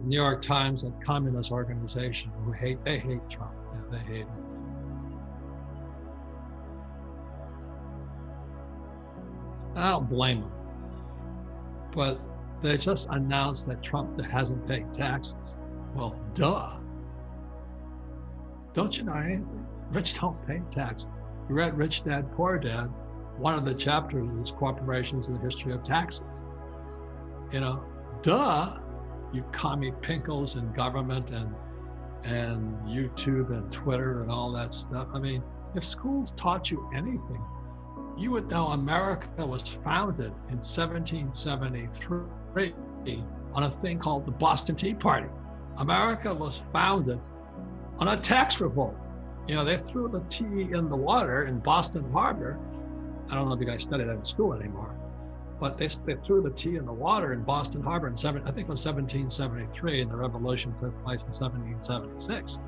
New York Times, a communist organization who they hate Trump. Yeah, they hate him. I don't blame them, but they just announced that Trump hasn't paid taxes. Well, duh. Don't you know anything? Rich don't pay taxes. You read Rich Dad, Poor Dad. One of the chapters is corporations and the history of taxes. You know, duh, you commie pinkles in government and YouTube and Twitter and all that stuff. I mean, if schools taught you anything, you would know America was founded in 1773 on a thing called the Boston Tea Party. America was founded on a tax revolt. You know, they threw the tea in the water in Boston Harbor. I don't know if you guys studied that in school anymore, but they threw the tea in the water in Boston Harbor in I think it was 1773, and the revolution took place in 1776.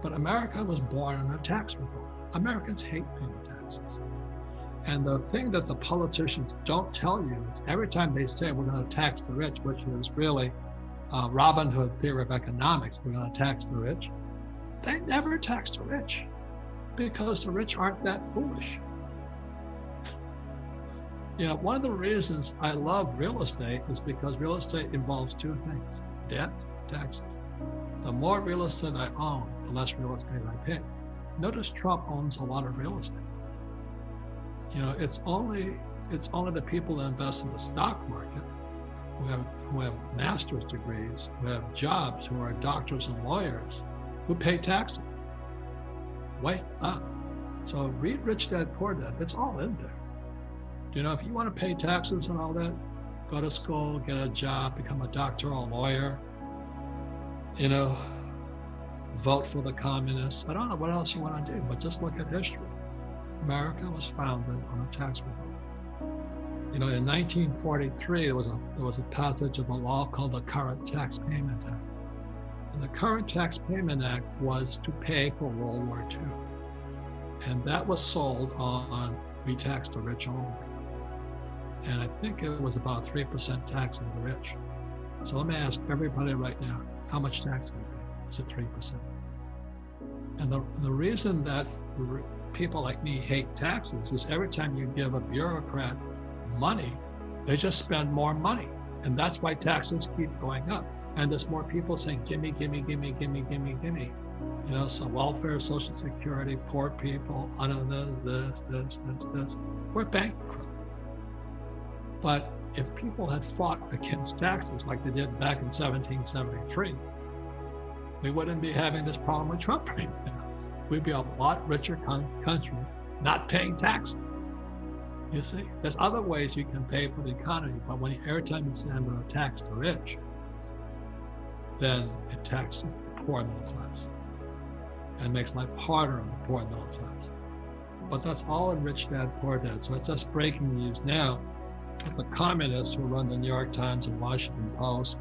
But America was born on a tax revolt. Americans hate paying taxes. And the thing that the politicians don't tell you is every time they say we're going to tax the rich, which is really Robin Hood theory of economics, we're going to tax the rich, they never tax the rich because the rich aren't that foolish. You know, one of the reasons I love real estate is because real estate involves two things: debt, taxes. The more real estate I own, the less real estate I pay. Notice Trump owns a lot of real estate. You know, it's only the people that invest in the stock market who have master's degrees, who have jobs, who are doctors and lawyers, who pay taxes. Wake up. So read Rich Dad, Poor Dad. It's all in there. You know, if you want to pay taxes and all that, go to school, get a job, become a doctor or a lawyer, you know, vote for the communists. I don't know what else you want to do, but just look at history. America was founded on a tax revolt. You know, in 1943, there was a passage of a law called the Current Tax Payment Act. And the Current Tax Payment Act was to pay for World War II. And that was sold on we tax the rich only. And I think it was about 3% tax on the rich. So let me ask everybody right now, how much tax do you pay? Is it 3%? And the reason that people like me hate taxes is every time you give a bureaucrat money, they just spend more money. And that's why taxes keep going up. And there's more people saying, gimme, gimme, gimme, gimme, gimme, gimme. You know, so welfare, Social Security, poor people, this. We're bankrupt. But if people had fought against taxes like they did back in 1773, we wouldn't be having this problem with Trump right now. We'd be a lot richer country not paying taxes. You see, there's other ways you can pay for the economy, but every time you say I'm going to tax the rich, then it taxes the poor middle class and makes life harder on the poor middle class. But that's all in Rich Dad, Poor Dad. So it's just breaking news now. The communists who run the New York Times and Washington Post,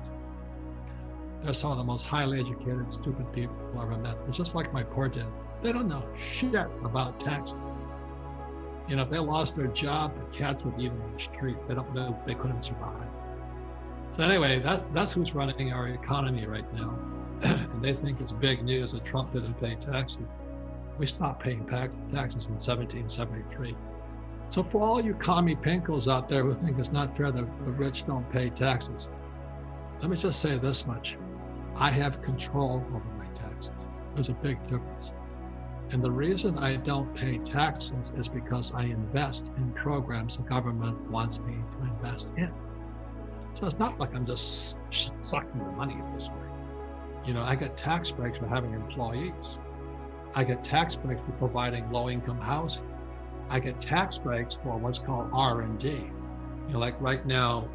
they're some of the most highly educated, stupid people I've ever met. It's just like my poor dad. They don't know shit about taxes. You know, if they lost their job, the cats would eat them on the street. They couldn't survive. So anyway, that's who's running our economy right now. And they think it's big news that Trump didn't pay taxes. We stopped paying taxes in 1773. So for all you commie pinkles out there who think it's not fair that the rich don't pay taxes, let me just say this much. I have control over my taxes. There's a big difference. And the reason I don't pay taxes is because I invest in programs the government wants me to invest in. So it's not like I'm just sucking the money this way. You know, I get tax breaks for having employees. I get tax breaks for providing low-income housing. I get tax breaks for what's called R&D. You know, like right now,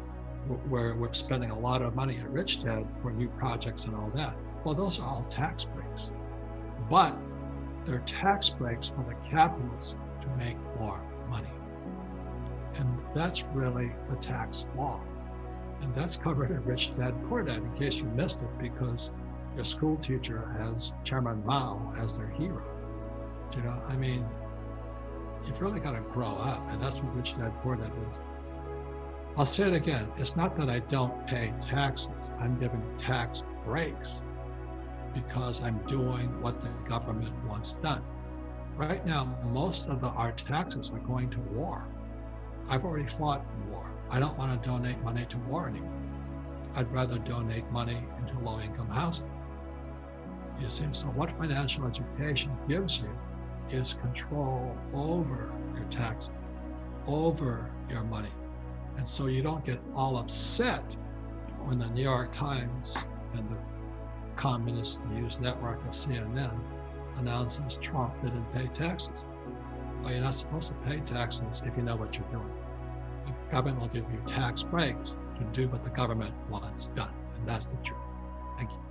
we're spending a lot of money at Rich Dad for new projects and all that. Well, those are all tax breaks. But they're tax breaks for the capitalists to make more money. And that's really the tax law. And that's covered in Rich Dad, Poor Dad, in case you missed it, because your school teacher has Chairman Mao as their hero. You know, I mean, you've really got to grow up, and that's what Rich Dad, Poor Dad is. I'll say it again. It's not that I don't pay taxes. I'm giving tax breaks because I'm doing what the government wants done. Right now, most of our taxes are going to war. I've already fought war. I don't want to donate money to war anymore. I'd rather donate money into low-income housing. You see, so what financial education gives you is control over your taxes, over your money. And so you don't get all upset when the New York Times and the communist news network of CNN announces Trump didn't pay taxes. Well, you're not supposed to pay taxes if you know what you're doing. The government will give you tax breaks to do what the government wants done. And that's the truth. Thank you.